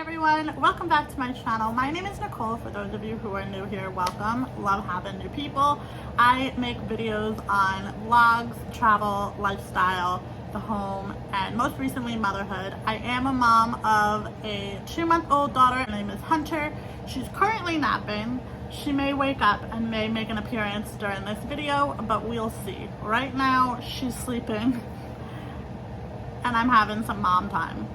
everyone, welcome back to my channel. My name is Nicole. For those of you who are new here, welcome. Love having new people. I make videos on vlogs, travel, lifestyle, the home, and most recently motherhood. I am a mom of a 2-month-old daughter. Her name is Hunter. She's currently napping. She may wake up and may make an appearance during this video, but we'll see. Right now she's sleeping and I'm having some mom time.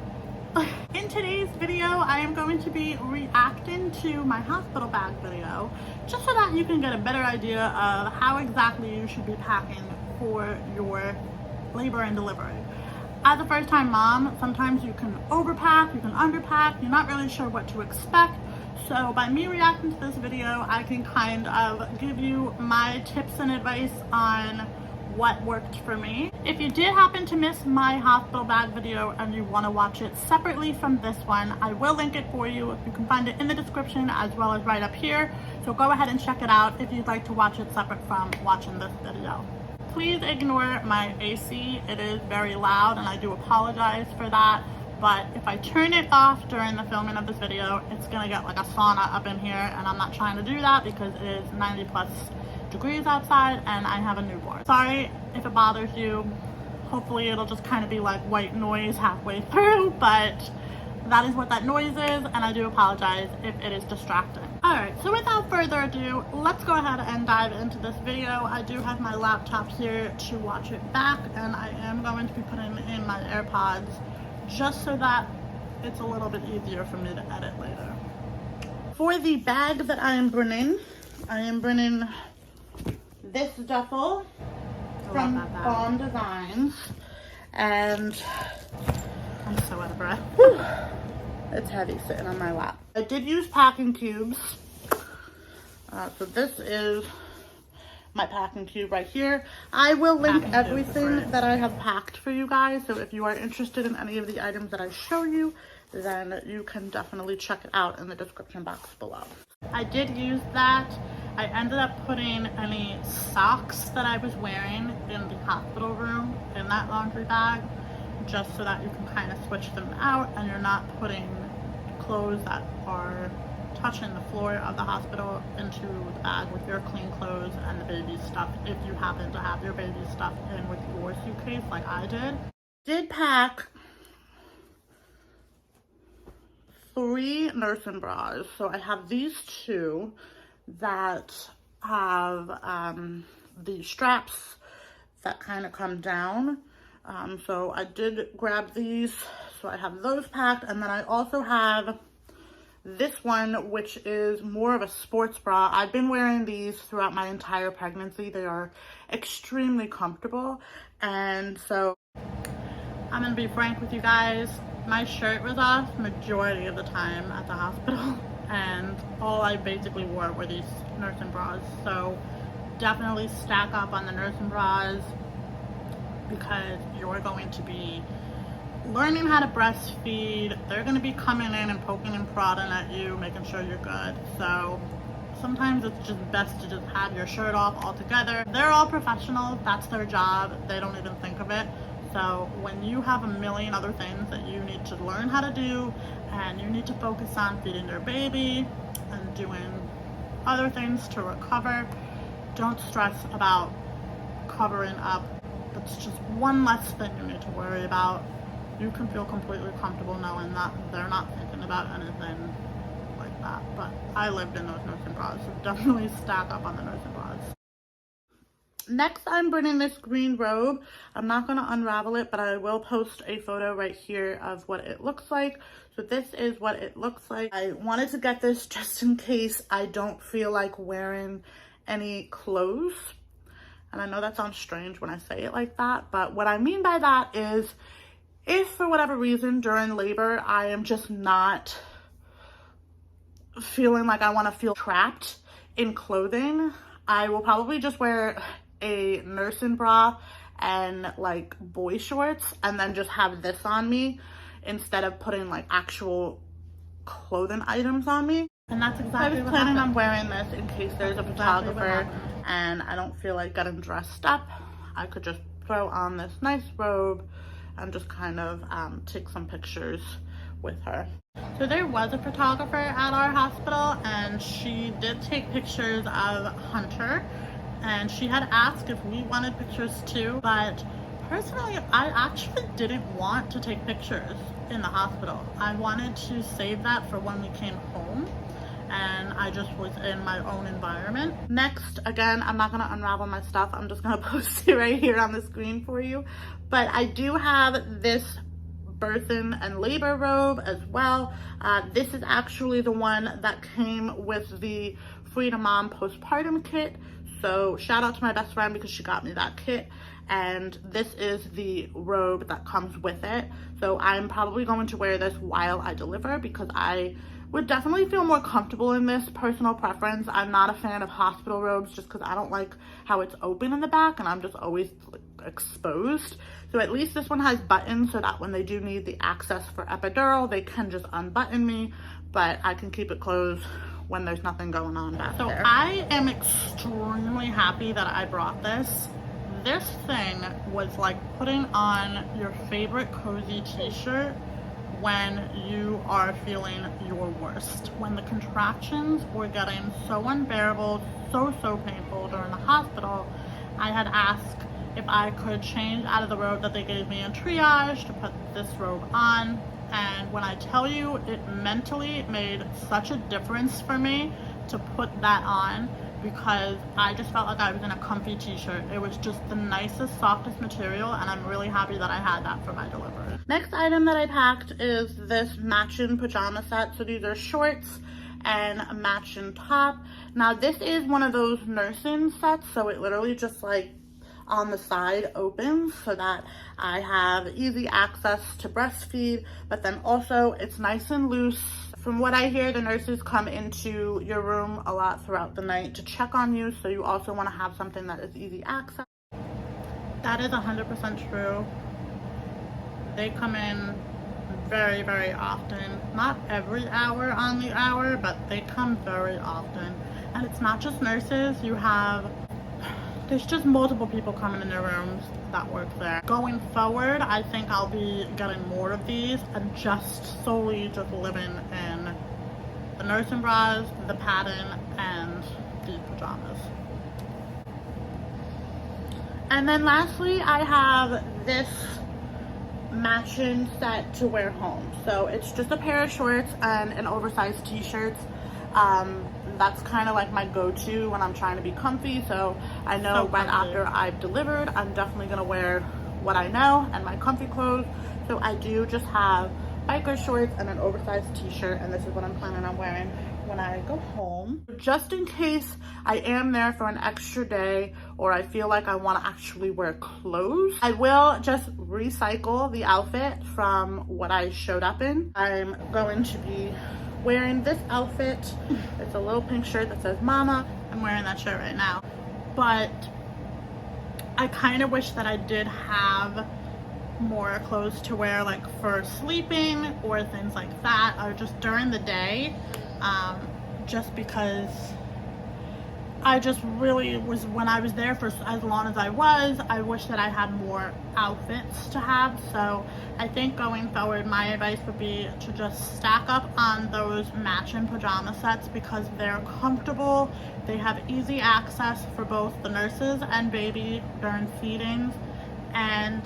In today's video, I am going to be reacting to my hospital bag video, just so that you can get a better idea of how exactly you should be packing for your labor and delivery. As a first-time mom, sometimes you can overpack, you can underpack, you're not really sure what to expect. So by me reacting to this video, I can kind of give you my tips and advice on what worked for me. If you did happen to miss my hospital bag video and you want to watch it separately from this one, I will link it for you. You can find it in the description as well as right up here. So go ahead and check it out if you'd like to watch it separate from watching this video. Please ignore my AC. It is very loud and I do apologize for that. But if I turn it off during the filming of this video, it's gonna get like a sauna up in here, and I'm not trying to do that because it is 90+ degrees outside and I have a newborn. Sorry if it bothers you. Hopefully it'll just kind of be like white noise halfway through, but that is what that noise is, and I do apologize if it is distracting. Alright, so without further ado, let's go ahead and dive into this video. I do have my laptop here to watch it back, and I am going to be putting in my AirPods just so that it's a little bit easier for me to edit later. For the bag that I am bringing this duffel from Balm Designs, and I'm so out of breath. Whew. It's heavy sitting on my lap. I did use packing cubes. So this is my packing cube right here. I will link everything that I have packed for you guys. So if you are interested in any of the items that I show you, then you can definitely check it out in the description box below. I did use that. I ended up putting any socks that I was wearing in the hospital room in that laundry bag, just so that you can kind of switch them out and you're not putting clothes that are touching the floor of the hospital into the bag with your clean clothes and the baby stuff, if you happen to have your baby stuff in with your suitcase like I did. Did pack 3 nursing bras. So I have these 2 that have the straps that kind of come down. So I did grab these, so I have those packed, and then I also have this one, which is more of a sports bra. I've been wearing these throughout my entire pregnancy. They are extremely comfortable, and so I'm gonna be frank with you guys. My shirt was off majority of the time at the hospital, and all I basically wore were these nursing bras. So definitely stack up on the nursing bras, because you're going to be learning how to breastfeed. They're going to be coming in and poking and prodding at you, making sure you're good. So sometimes it's just best to just have your shirt off altogether. They're all professionals. That's their job. They don't even think of it. So when you have a million other things that you need to learn how to do, and you need to focus on feeding your baby and doing other things to recover, don't stress about covering up. It's just one less thing you need to worry about. You can feel completely comfortable knowing that they're not thinking about anything like that. But I lived in those nursing bras, so definitely stack up on the nursing bras. Next, I'm bringing this green robe. I'm not going to unravel it, but I will post a photo right here of what it looks like. So this is what it looks like. I wanted to get this just in case I don't feel like wearing any clothes. And I know that sounds strange when I say it like that, but what I mean by that is, if for whatever reason during labor I am just not feeling like I want to feel trapped in clothing, I will probably just wear a nursing bra and like boy shorts, and then just have this on me instead of putting like actual clothing items on me. And that's exactly what happened. I was planning on wearing this in case there's a photographer and I don't feel like getting dressed up. I could just throw on this nice robe and just kind of take some pictures with her. So there was a photographer at our hospital, and she did take pictures of Hunter, and she had asked if we wanted pictures too, but personally, I actually didn't want to take pictures in the hospital. I wanted to save that for when we came home, and I just was in my own environment. Next, again, I'm not gonna unravel my stuff. I'm just gonna post it right here on the screen for you. But I do have this birthing and labor robe as well. This is actually the one that came with the Freedom Mom postpartum kit. So shout out to my best friend because she got me that kit. And this is the robe that comes with it. So I'm probably going to wear this while I deliver because I would definitely feel more comfortable in this. Personal preference. I'm not a fan of hospital robes just because I don't like how it's open in the back and I'm just always exposed. So at least this one has buttons so that when they do need the access for epidural, they can just unbutton me, but I can keep it closed when there's nothing going on back there. So I am extremely happy that I brought this. This thing was like putting on your favorite cozy t-shirt when you are feeling your worst. When the contractions were getting so unbearable, so painful during the hospital, I had asked if I could change out of the robe that they gave me in triage to put this robe on. And when I tell you, it mentally made such a difference for me to put that on because I just felt like I was in a comfy t-shirt. It was just the nicest, softest material, and I'm really happy that I had that for my delivery. Next item that I packed is this matching pajama set. So these are shorts and a matching top. Now this is one of those nursing sets, so it literally just like on the side opens so that I have easy access to breastfeed, but then also it's nice and loose. From what I hear, the nurses come into your room a lot throughout the night to check on you, so you also want to have something that is easy access. That is 100% true. They come in very often. Not every hour on the hour, but they come very often. And it's not just nurses. There's just multiple people coming in their rooms that work there. Going forward, I think I'll be getting more of these and just solely just living in the nursing bras, the padding, and the pajamas. And then lastly, I have this matching set to wear home. So it's just a pair of shorts and an oversized t-shirts. That's kind of like my go-to when I'm trying to be comfy. So I know right after I've delivered, I'm definitely gonna wear what I know and my comfy clothes. So I do just have biker shorts and an oversized t-shirt, and this is what I'm planning on wearing when I go home. Just in case I am there for an extra day or I feel like I want to actually wear clothes, I will just recycle the outfit from what I showed up in. I'm going to be wearing this outfit. It's a little pink shirt that says mama. I'm wearing that shirt right now, but I kind of wish that I did have more clothes to wear, like for sleeping or things like that, or just during the day, just because I just really was, when I was there for as long as I wish that I had more outfits to have. So I think going forward, my advice would be to just stack up on those matching pajama sets because they're comfortable. They have easy access for both the nurses and baby during feedings, and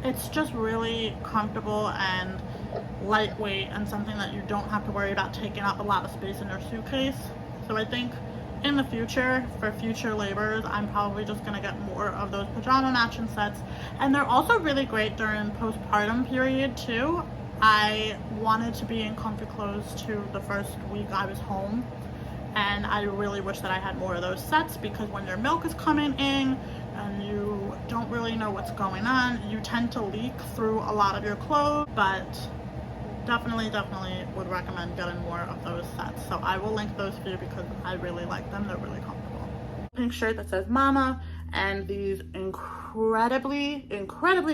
it's just really comfortable and lightweight and something that you don't have to worry about taking up a lot of space in your suitcase. So I think in the future, for future labors, I'm probably just gonna get more of those pajama matching sets. And they're also really great during postpartum period too. I wanted to be in comfy clothes too the first week I was home, and I really wish that I had more of those sets because when your milk is coming in and you don't really know what's going on, you tend to leak through a lot of your clothes. But definitely would recommend getting more of those sets. So I will link those for you because I really like them. They're really comfortable. Pink shirt that says mama, and these incredibly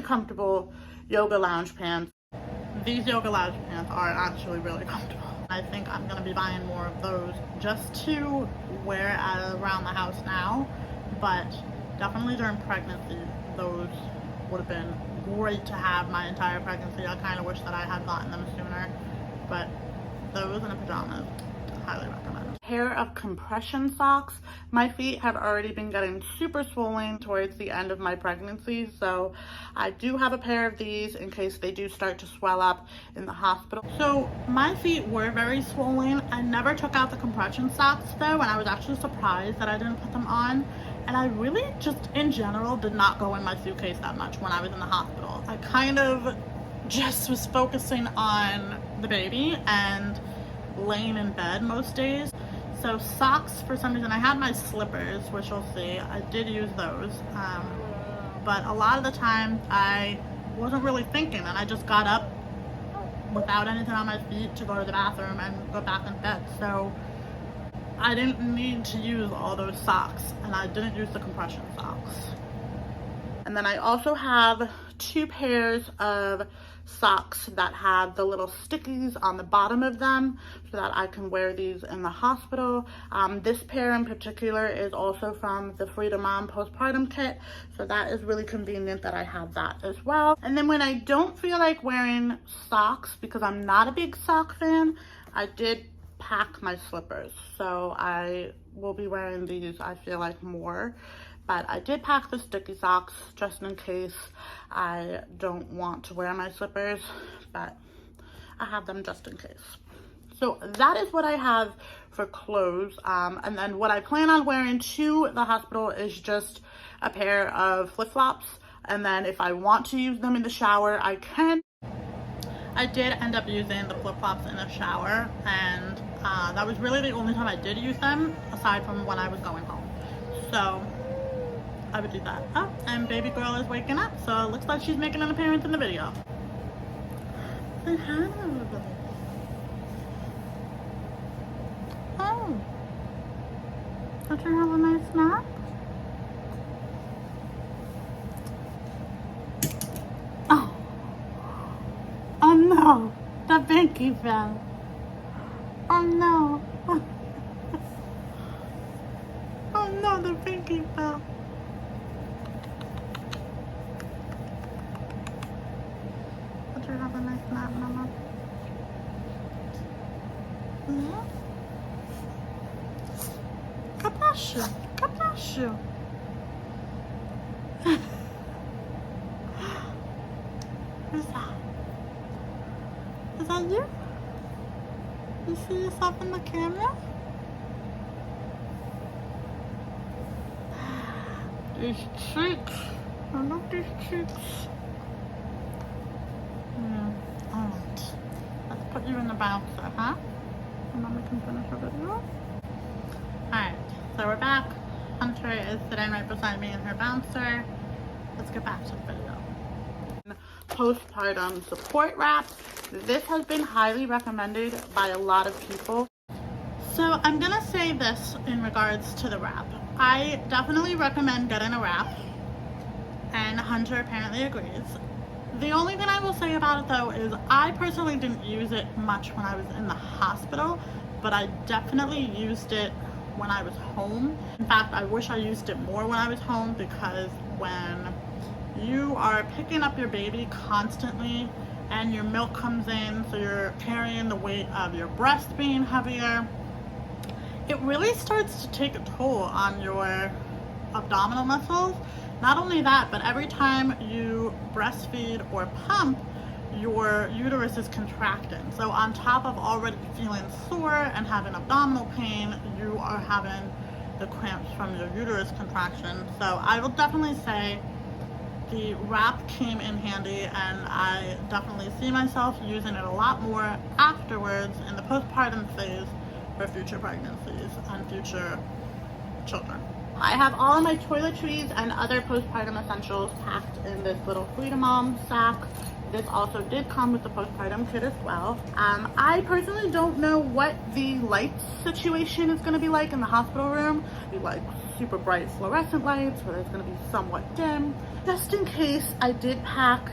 comfortable yoga lounge pants. These yoga lounge pants are actually really comfortable. I think I'm gonna be buying more of those just to wear around the house now, but definitely during pregnancy, those would have been great to have my entire pregnancy. I kind of wish that I had gotten them sooner. but those and the pajamas, highly recommend. Pair of compression socks. My feet have already been getting super swollen towards the end of my pregnancy, so I do have a pair of these in case they do start to swell up in the hospital. So my feet were very swollen. I never took out the compression socks though, and I was actually surprised that I didn't put them on. And I really just in general did not go in my suitcase that much when I was in the hospital. I kind of just was focusing on the baby and laying in bed most days. So socks, for some reason, I had my slippers, which you'll see, I did use those, but a lot of the time I wasn't really thinking, and I just got up without anything on my feet to go to the bathroom and go back in bed. So I didn't need to use all those socks, and I didn't use the compression socks. And then I also have 2 pairs of socks that have the little stickies on the bottom of them so that I can wear these in the hospital. This pair in particular is also from the Freedom Mom postpartum kit, so that is really convenient that I have that as well. And then when I don't feel like wearing socks, because I'm not a big sock fan, I did pack my slippers, so I will be wearing these, I feel like, more. But I did pack the sticky socks just in case I don't want to wear my slippers, but I have them just in case. So that is what I have for clothes. And then what I plan on wearing to the hospital is just a pair of flip-flops. And then if I want to use them in the shower, I can. I did end up using the flip-flops in the shower, and that was really the only time I did use them, aside from when I was going home. So I would do that. Oh, and baby girl is waking up, so it looks like she's making an appearance in the video. Say hi, everybody. Oh, don't you have a nice nap? Oh, oh no, the binky fell. Oh no. Oh no, the binky fell. Have a nice nap, Mama. Yeah. God bless you. God bless you. Who's that? Is that you? You see yourself in the camera? These cheeks. I love these cheeks. Alright, let's put you in the bouncer, huh? And then we can finish our video. Alright, so we're back. Hunter is sitting right beside me in her bouncer. Let's get back to the video. Postpartum support wrap. This has been highly recommended by a lot of people. So I'm gonna say this in regards to the wrap. I definitely recommend getting a wrap, and Hunter apparently agrees. The only thing I will say about it though is I personally didn't use it much when I was in the hospital, but I definitely used it when I was home. In fact, I wish I used it more when I was home, because when you are picking up your baby constantly and your milk comes in, so you're carrying the weight of your breast being heavier, it really starts to take a toll on your abdominal muscles. Not only that, but every time you breastfeed or pump, your uterus is contracting. So on top of already feeling sore and having abdominal pain, you are having the cramps from your uterus contraction. So I will definitely say the wrap came in handy, and I definitely see myself using it a lot more afterwards in the postpartum phase for future pregnancies and future children. I have all of my toiletries and other postpartum essentials packed in this little Freedom Mom sack. This also did come with the postpartum kit as well. I personally don't know what the lights situation is going to be like in the hospital room. Be like super bright fluorescent lights, or it's going to be somewhat dim. Just in case, I did pack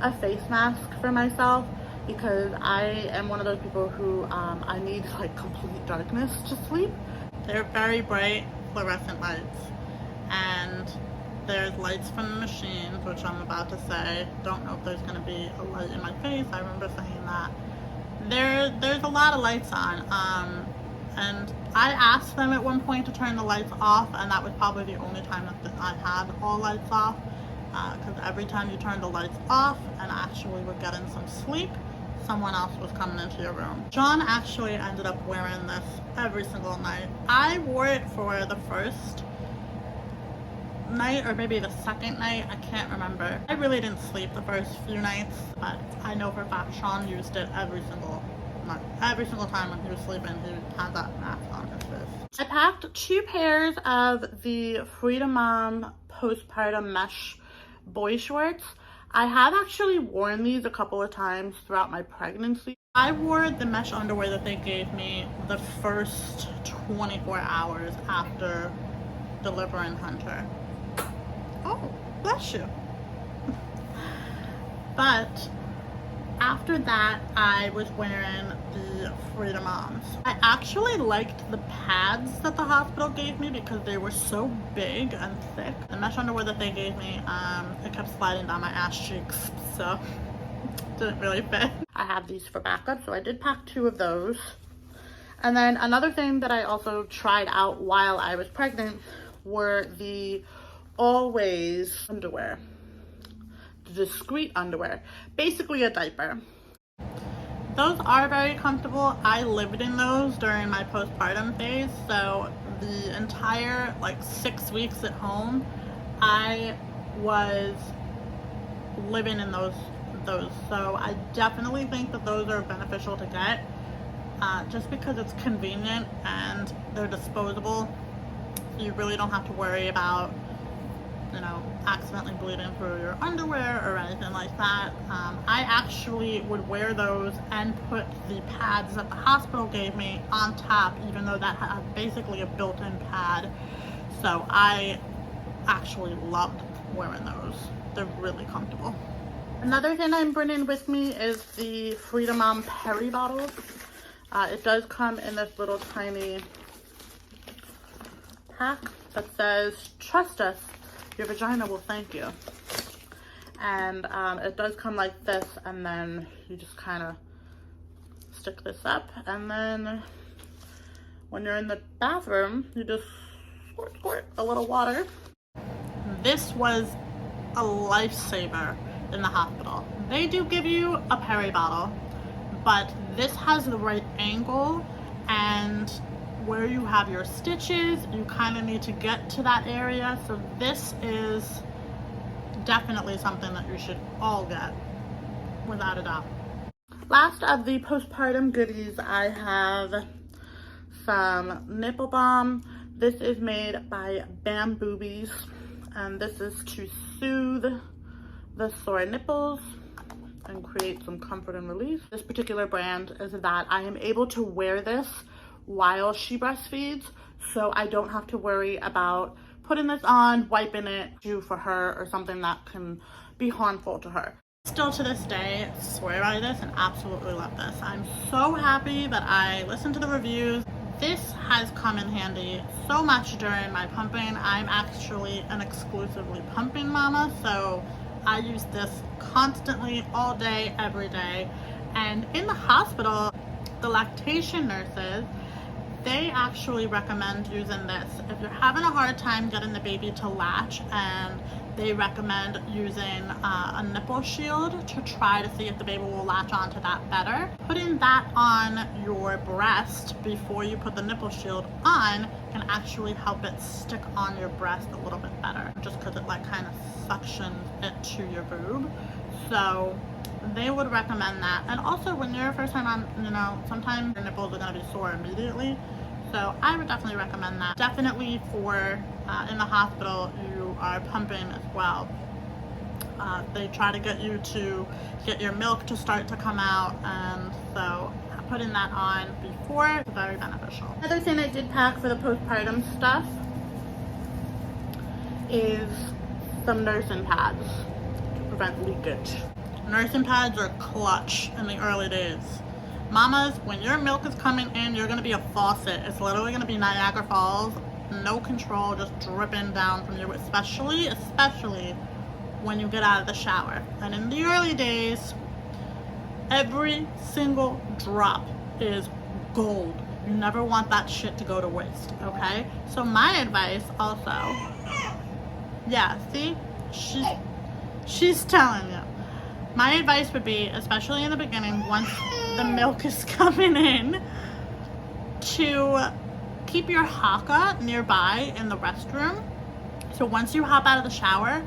a face mask for myself, because I am one of those people who I need like complete darkness to sleep. They're very bright fluorescent lights, and there's lights from the machines, which I'm about to say. Don't know if there's going to be a light in my face. I remember saying that. there's a lot of lights on, and I asked them at one point to turn the lights off, and that was probably the only time that I had all lights off, because every time you turned the lights off and actually were getting some sleep, someone else was coming into your room. John actually ended up wearing this every single night. I wore it for the first night, or maybe the second night, I can't remember. I really didn't sleep the first few nights, but I know for a fact Sean used it every single night. Every single time when he was sleeping, he had that mask on his face. I packed 2 pairs of the Freedom Mom postpartum mesh boy shorts. I have actually worn these a couple of times throughout my pregnancy. I wore the mesh underwear that they gave me the first 24 hours after delivering Hunter. Oh, bless you. But after that, I was wearing the Freedom Moms. I actually liked the pads that the hospital gave me because they were so big and thick. The mesh underwear that they gave me, it kept sliding down my ass cheeks, so it didn't really fit. I have these for backup, so I did pack 2 of those. And then another thing that I also tried out while I was pregnant were the Always underwear, the discreet underwear, basically a diaper. Those are very comfortable. I lived in those during my postpartum phase, so the entire 6 weeks at home, I was living in those. So I definitely think that those are beneficial to get, just because it's convenient and they're disposable. You really don't have to worry about, accidentally bleeding through your underwear or anything like that. I actually would wear those and put the pads that the hospital gave me on top, even though that had basically a built-in pad. So I actually loved wearing those. They're really comfortable. Another thing I'm bringing with me is the Freedom Mom Peri bottles. It does come in this little tiny pack that says, "Trust us, your vagina will thank you." And it does come like this, and then you just kind of stick this up, and then when you're in the bathroom, you just squirt a little water. This was a lifesaver in the hospital. They do give you a peri bottle, but this has the right angle, and where you have your stitches, you kind of need to get to that area. So this is definitely something that you should all get, without a doubt. Last of the postpartum goodies, I have some nipple balm. This is made by Bamboobies, and this is to soothe the sore nipples and create some comfort and relief. This particular brand is that I am able to wear this while she breastfeeds, so I don't have to worry about putting this on, wiping it for her, or something that can be harmful to her. Still to this day, swear by this and absolutely love this. I'm so happy that I listened to the reviews. This has come in handy so much during my pumping. I'm actually an exclusively pumping mama, so I use this constantly, all day, every day. And in the hospital, the lactation nurses, they actually recommend using this if you're having a hard time getting the baby to latch, and they recommend using a nipple shield to try to see if the baby will latch onto that better. Putting that on your breast before you put the nipple shield on can actually help it stick on your breast a little bit better, just because it kind of suctions it to your boob. So they would recommend that. And also, when you're first time on, sometimes your nipples are going to be sore immediately, so I would definitely recommend that. Definitely for in the hospital, you are pumping as well. They try to get you to get your milk to start to come out, and so putting that on before is very beneficial. Another thing I did pack for the postpartum stuff is some nursing pads to prevent leakage. Nursing pads are clutch in the early days. Mamas, when your milk is coming in, you're gonna be a faucet. It's literally gonna be Niagara Falls, no control, just dripping down from you, especially when you get out of the shower. And in the early days, Every single drop is gold. You never want that shit to go to waste, okay? So my advice also, yeah, see, she's telling you. My advice would be, especially in the beginning, once the milk is coming in, to keep your haka nearby in the restroom. So once you hop out of the shower,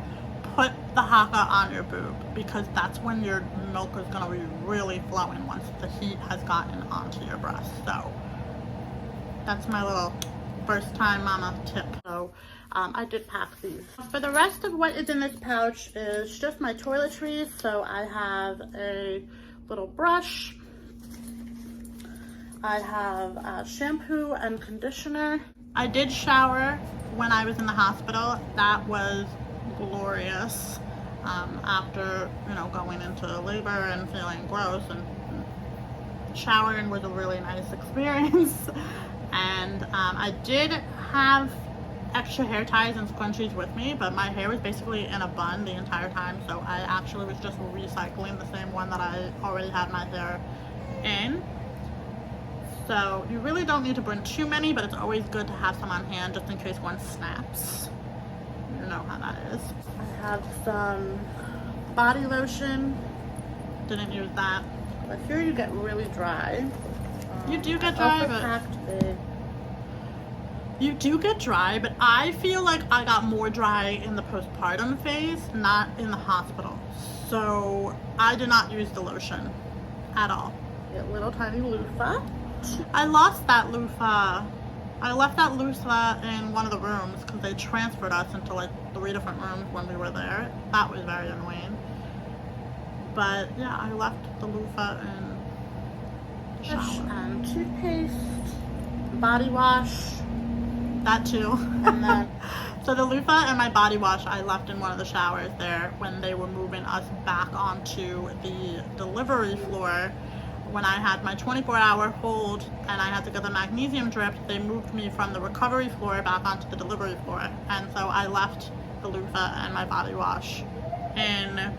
put the haka on your boob, because that's when your milk is going to be really flowing once the heat has gotten onto your breast. So that's my little first time mama tip. So I did pack these. For the rest of what is in this pouch is just my toiletries. So I have a little brush. I have shampoo and conditioner. I did shower when I was in the hospital. That was glorious. After, you know, going into labor and feeling gross, and showering was a really nice experience. And I did have extra hair ties and scrunchies with me, but my hair was basically in a bun the entire time, so I actually was just recycling the same one that I already had my hair in. So you really don't need to bring too many, but it's always good to have some on hand just in case one snaps. You know how that is. I have some body lotion. Didn't use that. But here you get really dry. You do get dry, but you do get dry, but I feel like I got more dry in the postpartum phase, not in the hospital. So I did not use the lotion at all. Get little tiny loofah. I lost that loofah. I left that loofah in one of the rooms because they transferred us into like 3 different rooms when we were there. That was very annoying. But yeah, I left the loofah in the shower. And toothpaste, body wash, that too. And then, so the loofah and my body wash I left in one of the showers there when they were moving us back onto the delivery floor. When I had my 24-hour hold and I had to get the magnesium drip, they moved me from the recovery floor back onto the delivery floor. And so I left the loofah and my body wash in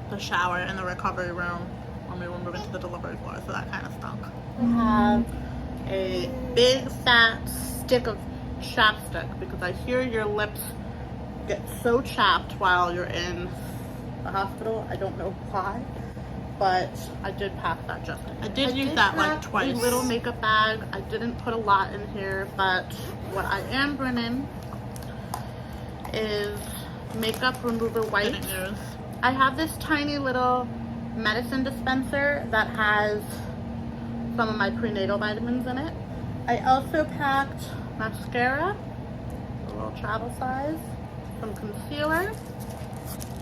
the shower in the recovery room when we were moving to the delivery floor, so that kind of stunk. I have a big fat stick of chapstick because I hear your lips get so chapped while you're in the hospital. I don't know why. But I did pack that just in case. I did use that like twice. A little makeup bag. I didn't put a lot in here, but what I am bringing is makeup remover wipes. I have this tiny little medicine dispenser that has some of my prenatal vitamins in it. I also packed mascara, a little travel size, some concealer.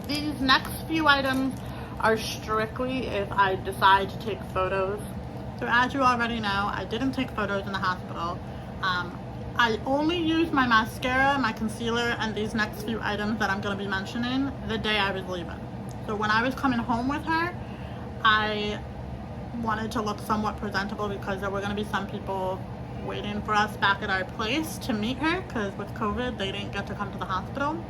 These next few items are strictly if I decide to take photos. So as you already know, I didn't take photos in the hospital. I only used my mascara, my concealer, and these next few items that I'm going to be mentioning the day I was leaving. So when I was coming home with her, I wanted to look somewhat presentable because there were going to be some people waiting for us back at our place to meet her, because with COVID they didn't get to come to the hospital.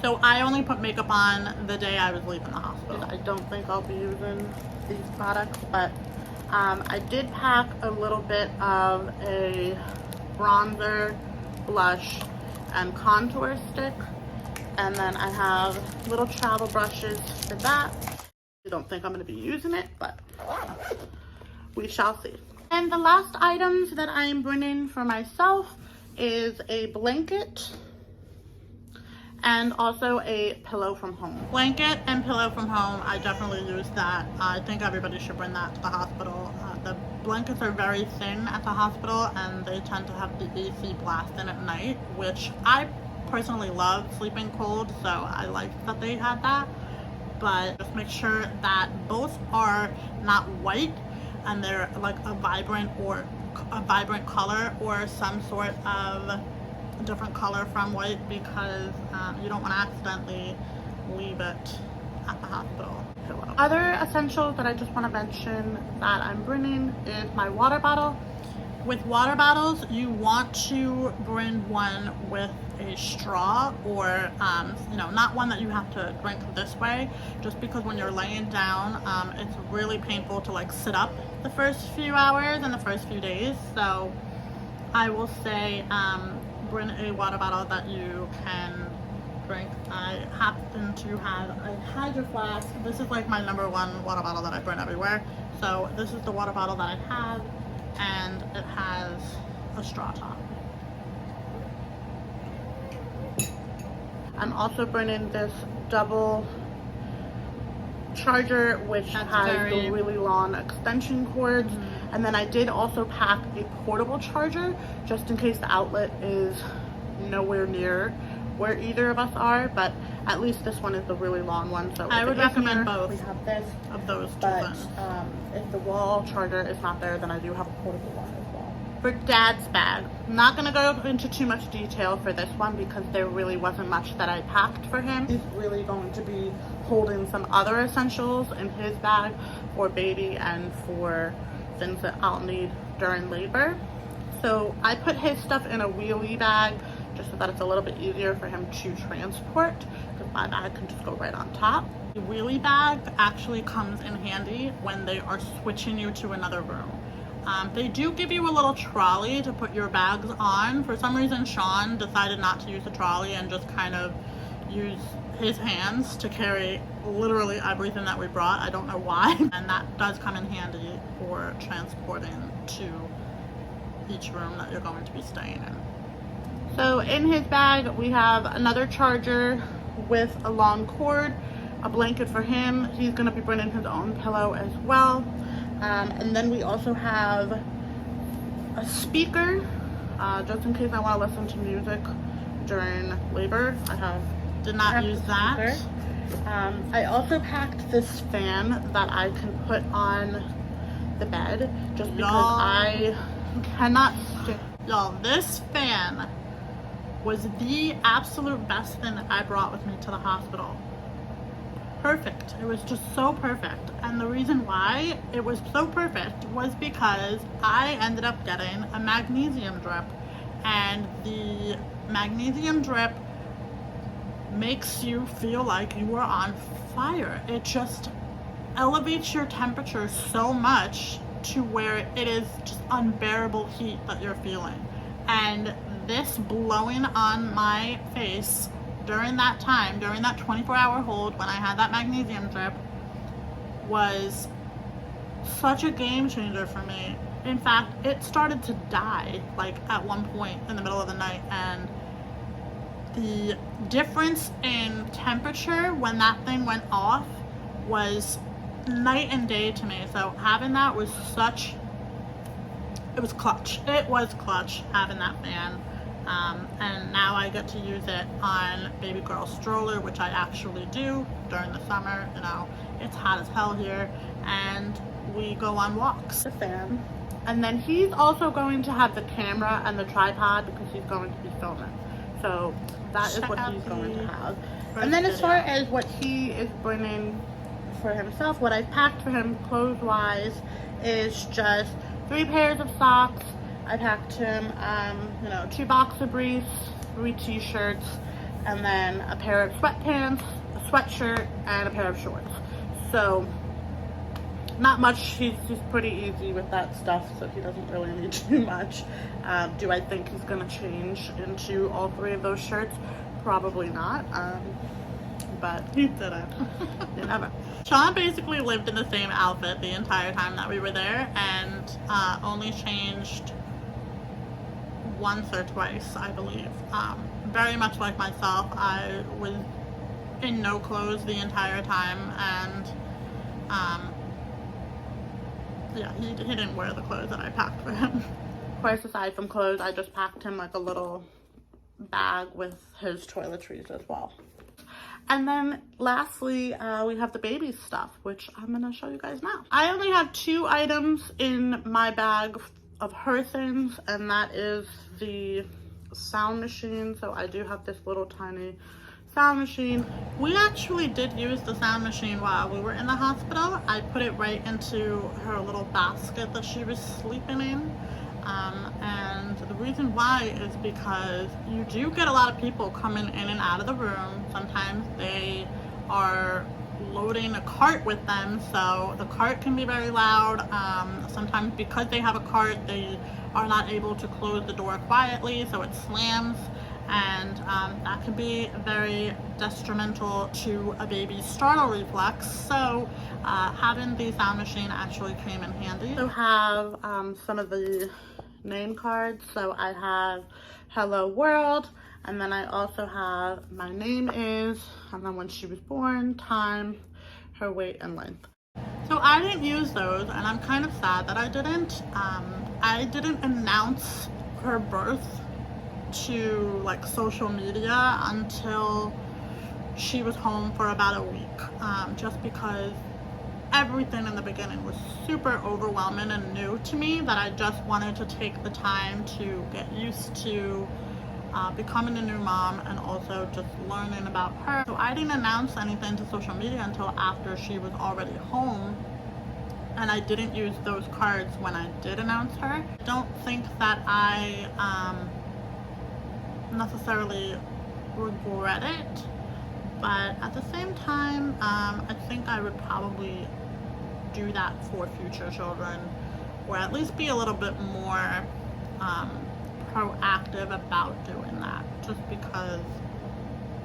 So I only put makeup on the day I was leaving the hospital. I don't think I'll be using these products, but I did pack a little bit of a bronzer, blush, and contour stick. And then I have little travel brushes for that. I don't think I'm going to be using it, but we shall see. And the last items that I'm bringing for myself is a blanket and also a pillow from home. Blanket and pillow from home, I definitely use that. I think everybody should bring that to the hospital. The blankets are very thin at the hospital and they tend to have the AC blasting at night, which I personally love sleeping cold, so I liked that they had that. But just make sure that both are not white and they're like a vibrant color or some sort of different color from white, because you don't want to accidentally leave it at the hospital. Other essentials that I just want to mention that I'm bringing is my water bottle. with water bottles, you want to bring one with a straw, or you know, not one that you have to drink this way, just because when you're laying down, it's really painful to like sit up the first few hours and the first few days. So I will say bring a water bottle that you can drink. I happen to have a Hydro Flask. This is like my #1 water bottle that I bring everywhere. So this is the water bottle that I have, and it has a straw top. I'm also bringing this double charger, which has the really long extension cords. And then I did also pack a portable charger, just in case the outlet is nowhere near where either of us are, but at least this one is the really long one. So I would recommend both. We have this of those two ones. If the wall charger is not there, then I do have a portable one as well. For Dad's bag, I'm not gonna go into too much detail for this one because there really wasn't much that I packed for him. He's really going to be holding some other essentials in his bag for baby and for things that I'll need during labor. So I put his stuff in a wheelie bag just so that it's a little bit easier for him to transport, because my bag can just go right on top. The wheelie bag actually comes in handy when they are switching you to another room. They do give you a little trolley to put your bags on. For some reason, Sean decided not to use the trolley and just kind of use his hands to carry literally everything that we brought. I don't know why. And that does come in handy for transporting to each room that you're going to be staying in. So in his bag, we have another charger with a long cord, a blanket for him. He's gonna be bringing his own pillow as well. And then we also have a speaker, just in case I wanna listen to music during labor. Did not use that. I also packed this fan that I can put on the bed, just because I cannot stand. Y'all, this fan was the absolute best thing that I brought with me to the hospital. Perfect. It was just so perfect. And the reason why it was so perfect was because I ended up getting a magnesium drip, and the magnesium drip makes you feel like you are on fire. It just elevates your temperature so much to where it is just unbearable heat that you're feeling. And this blowing on my face during that time, during that 24-hour hold when I had that magnesium drip, was such a game changer for me. In fact, it started to die like at one point in the middle of the night, and the difference in temperature when that thing went off was night and day to me. So having that was it was clutch. It was clutch having that fan. And now I get to use it on baby girl stroller, which I actually do during the summer. You know, it's hot as hell here, and we go on walks. The fan. And then he's also going to have the camera and the tripod because he's going to be filming. So that is what he's going to have. And then as far as what he is bringing for himself, what I packed for him clothes-wise is just 3 pairs of socks. I packed him, 2 boxer briefs, 3 t-shirts, and then a pair of sweatpants, a sweatshirt, and a pair of shorts. So not much. He's pretty easy with that stuff, so he doesn't really need too much. Do I think he's gonna change into all 3 of those shirts? Probably not. But he didn't. You never. Sean basically lived in the same outfit the entire time that we were there, and only changed once or twice, I believe. Very much like myself, I was in no clothes the entire time, and yeah, he didn't wear the clothes that I packed for him. Of course, aside from clothes, I just packed him like a little bag with his toiletries as well. And then lastly, we have the baby stuff, which I'm gonna show you guys now. I only have 2 items in my bag of her things, and that is the sound machine. So I do have this little tiny sound machine. We actually did use the sound machine while we were in the hospital. I put it right into her little basket that she was sleeping in. And the reason why is because you do get a lot of people coming in and out of the room. Sometimes they are loading a cart with them, so the cart can be very loud. Sometimes because they have a cart, they are not able to close the door quietly, so it slams, and that can be very detrimental to a baby's startle reflex. So having the sound machine actually came in handy. So have some of the name cards. So I have hello world, and then I also have my name is, and then when she was born, time, her weight and length. So I didn't use those, and I'm kind of sad that I didn't. I didn't announce her birth to like social media until she was home for about a week, just because everything in the beginning was super overwhelming and new to me, that I just wanted to take the time to get used to becoming a new mom and also just learning about her. So I didn't announce anything to social media until after she was already home, and I didn't use those cards when I did announce her. I don't think that I necessarily regret it, but at the same time, I think I would probably do that for future children, or at least be a little bit more proactive about doing that, just because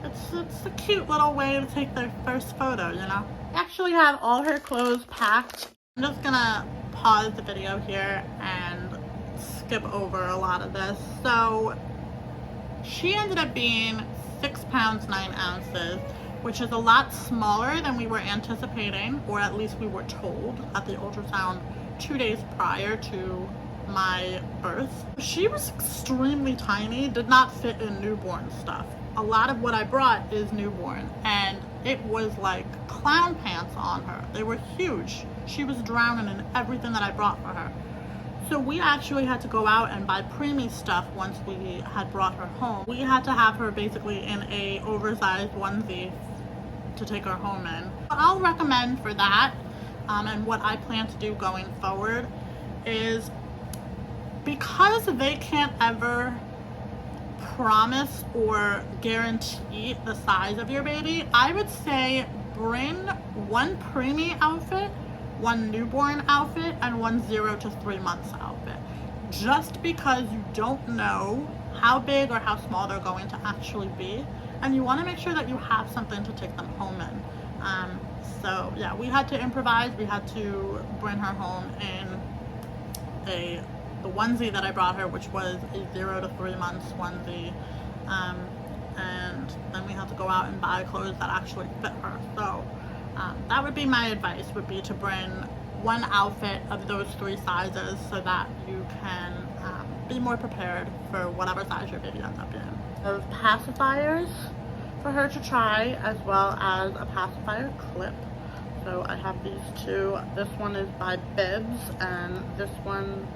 it's a cute little way to take their first photo, you know? I actually have all her clothes packed. I'm just gonna pause the video here and skip over a lot of this. So she ended up being 6 pounds 9 ounces, which is a lot smaller than we were anticipating, or at least we were told at the ultrasound 2 days prior to my birth. She was extremely tiny, did not fit in newborn stuff. A lot of what I brought is newborn, and it was like clown pants on her. They were huge. She was drowning in everything that I brought for her. So we actually had to go out and buy preemie stuff once we had brought her home. We had to have her basically in a oversized onesie to take her home in. What I'll recommend for that, and what I plan to do going forward, is because they can't ever promise or guarantee the size of your baby, I would say bring one preemie outfit, one newborn outfit, and one 0 to 3 months outfit, just because you don't know how big or how small they're going to actually be, and you want to make sure that you have something to take them home in. So yeah, we had to improvise. We had to bring her home in the onesie that I brought her, which was a 0 to 3 months onesie, and then we had to go out and buy clothes that actually fit her. So that would be my advice, would be to bring one outfit of those 3 sizes so that you can be more prepared for whatever size your baby ends up in. Of pacifiers for her to try, as well as a pacifier clip. So I have these 2. This one is by Bibs, and this one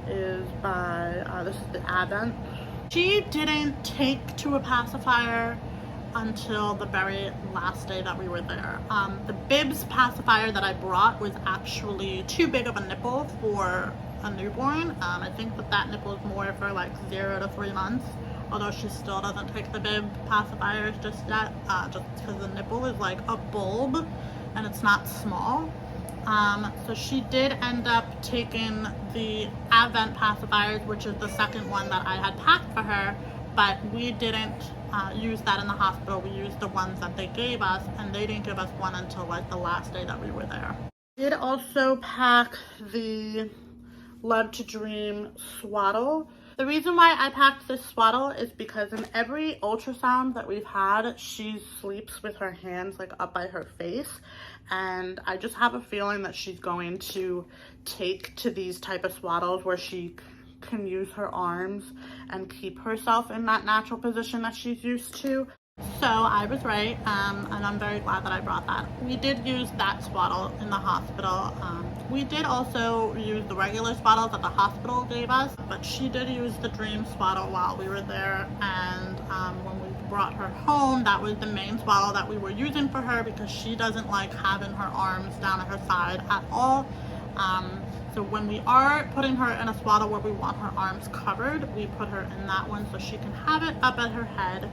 is by, this is the Advent. She didn't take to a pacifier until the very last day that we were there. The Bibs pacifier that I brought was actually too big of a nipple for a newborn. I think that nipple is more for like 0 to 3 months, although she still doesn't take the bib pacifiers just yet, just because the nipple is like a bulb and it's not small. So she did end up taking the Advent pacifiers, which is the second one that I had packed for her, but we didn't use that in the hospital. We used the ones that they gave us, and they didn't give us one until like the last day that we were there. I did also pack the Love to Dream swaddle. The reason why I packed this swaddle is because in every ultrasound that we've had, she sleeps with her hands like up by her face, and I just have a feeling that she's going to take to these type of swaddles where she can use her arms and keep herself in that natural position that she's used to. So I was right, and I'm very glad that I brought that. We did use that swaddle in the hospital. We did also use the regular swaddles that the hospital gave us, but she did use the Dream swaddle while we were there, and when we brought her home, that was the main swaddle that we were using for her, because she doesn't like having her arms down at her side at all. So when we are putting her in a swaddle where we want her arms covered, we put her in that one so she can have it up at her head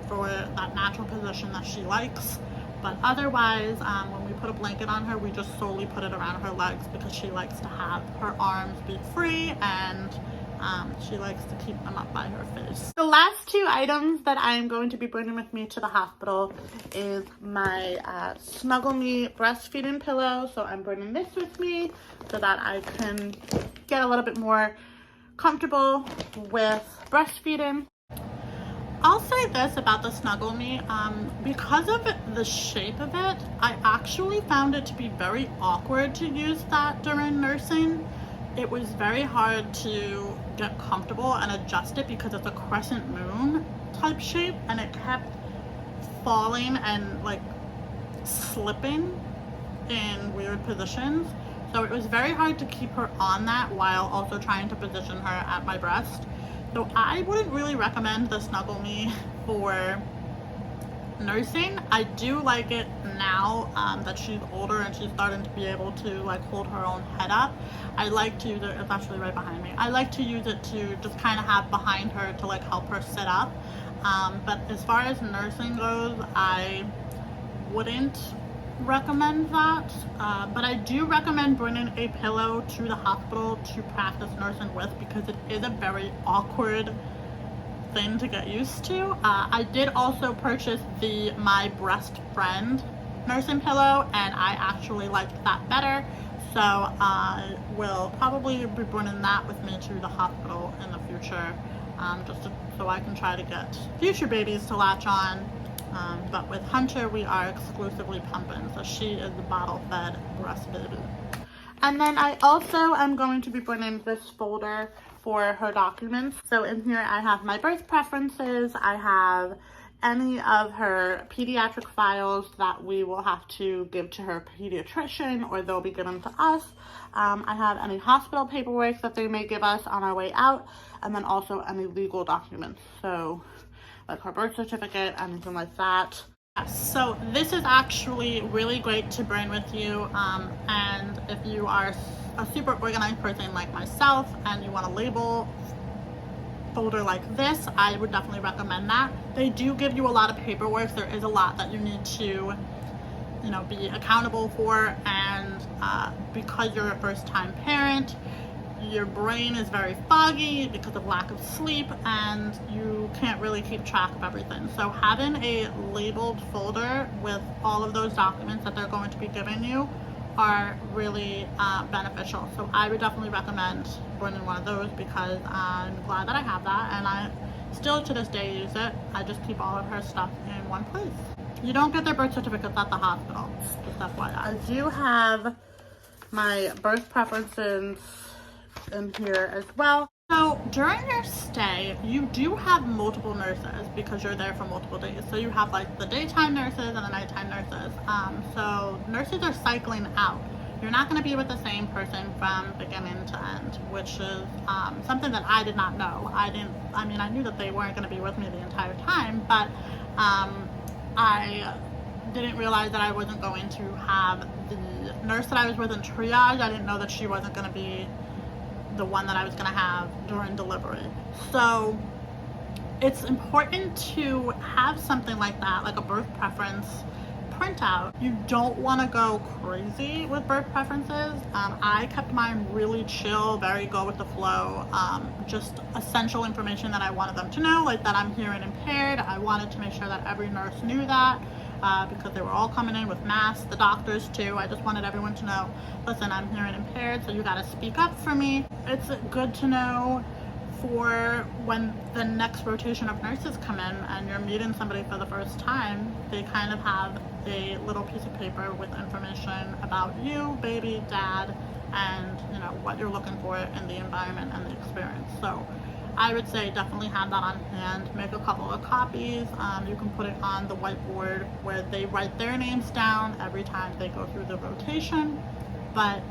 for that natural position that she likes. But otherwise, when we put a blanket on her, we just solely put it around her legs because she likes to have her arms be free, and she likes to keep them up by her face. The last two items that I'm going to be bringing with me to the hospital is my Snuggle Me breastfeeding pillow. So I'm bringing this with me so that I can get a little bit more comfortable with breastfeeding. I'll say this about the Snuggle Me, because of the shape of it, I actually found it to be very awkward to use that during nursing. It was very hard to get comfortable and adjust it because it's a crescent moon type shape, and it kept falling and like slipping in weird positions. So it was very hard to keep her on that while also trying to position her at my breast. So I wouldn't really recommend the Snuggle Me for nursing. I do like it now that she's older and she's starting to be able to like hold her own head up. I like to use it, it's actually right behind me. I like to use it to just kind of have behind her to like help her sit up. But as far as nursing goes, I wouldn't recommend that. But I do recommend bringing a pillow to the hospital to practice nursing with because it is a very awkward thing to get used to. I did also purchase the My Breast Friend nursing pillow, and I actually liked that better. So I will probably be bringing that with me to the hospital in the future, so I can try to get future babies to latch on. But with Hunter, we are exclusively pumping, so she is the bottle-fed breast baby. And then I also am going to be bringing this folder for her documents. So in here I have my birth preferences, I have any of her pediatric files that we will have to give to her pediatrician or they'll be given to us. I have any hospital paperwork that they may give us on our way out, and then also any legal documents. So like her birth certificate, anything like that. So this is actually really great to bring with you, and if you are a super organized person like myself and you want a label folder like this, I would definitely recommend that. They do give you a lot of paperwork. There is a lot that you need to, you know, be accountable for, and because you're a first-time parent, your brain is very foggy because of lack of sleep and you can't really keep track of everything. So having a labeled folder with all of those documents that they're going to be giving you are really beneficial. So I would definitely recommend bringing one of those because I'm glad that I have that, and I still to this day use it. I just keep all of her stuff in one place. You don't get their birth certificates at the hospital, just FYI. I do have my birth preferences in here as well. So during your stay, you do have multiple nurses because you're there for multiple days. So you have like the daytime nurses and the nighttime nurses. So nurses are cycling out. You're not going to be with the same person from beginning to end, which is something that I did not know. I knew that they weren't going to be with me the entire time, but I didn't realize that I wasn't going to have the nurse that I was with in triage. I didn't know that she wasn't going to be the one that I was going to have during delivery. So it's important to have something like that, like a birth preference printout. You don't want to go crazy with birth preferences. I kept mine really chill, very go with the flow, just essential information that I wanted them to know, like that I'm hearing impaired. I wanted to make sure that every nurse knew that. Because they were all coming in with masks, the doctors too. I just wanted everyone to know, listen, I'm hearing impaired, so you got to speak up for me. It's good to know for when the next rotation of nurses come in and you're meeting somebody for the first time, they kind of have a little piece of paper with information about you, baby, dad, and you know what you're looking for in the environment and the experience. So I would say definitely have that on hand. Make a couple of copies. You can put it on the whiteboard where they write their names down every time they go through the rotation, but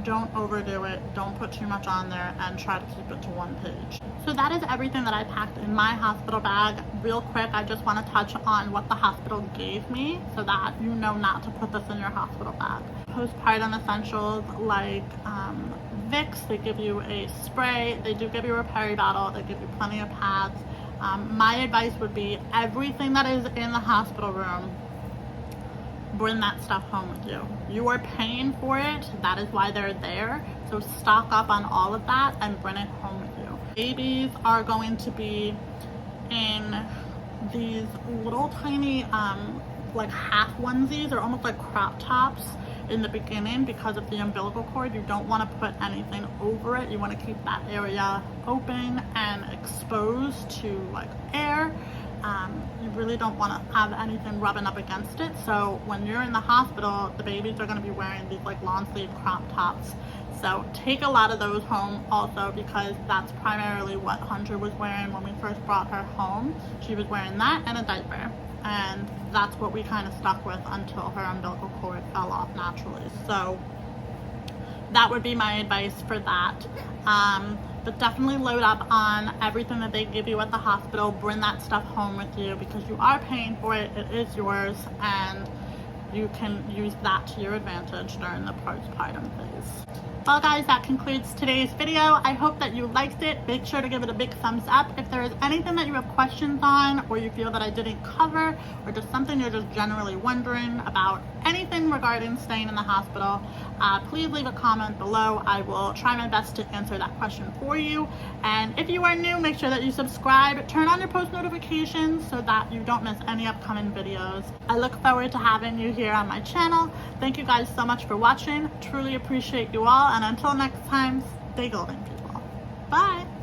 don't overdo it. Don't put too much on there and try to keep it to one page. So that is everything that I packed in my hospital bag. Real quick, I just want to touch on what the hospital gave me so that you know not to put this in your hospital bag. postpartum essentials like Vicks. They give you a spray. They do give you a peri bottle. They give you plenty of pads. My advice would be everything that is in the hospital room, bring that stuff home with you. You are paying for it. That is why they're there. So stock up on all of that and bring it home with you. Babies are going to be in these little tiny like half onesies, or almost like crop tops in the beginning because of the umbilical cord. You don't want to put anything over it. You want to keep that area open and exposed to like air. You really don't want to have anything rubbing up against it. So when you're in the hospital, the babies are going to be wearing these like long sleeve crop tops. So take a lot of those home also, because that's primarily what Hunter was wearing when we first brought her home. She was wearing that and a diaper, and that's what we kind of stuck with until her umbilical cord fell off naturally. So that would be my advice for that. But definitely load up on everything that they give you at the hospital. Bring that stuff home with you because you are paying for it. It is yours, and you can use that to your advantage during the postpartum phase. Well guys, that concludes today's video. I hope that you liked it. Make sure to give it a big thumbs up. If there is anything that you have questions on, or you feel that I didn't cover, or just something you're just generally wondering about anything regarding staying in the hospital, please leave a comment below. I will try my best to answer that question for you. And if you are new, make sure that you subscribe, turn on your post notifications so that you don't miss any upcoming videos. I look forward to having you here on my channel. Thank you guys so much for watching. Truly appreciate you all. And until next time, stay golden, people. Bye.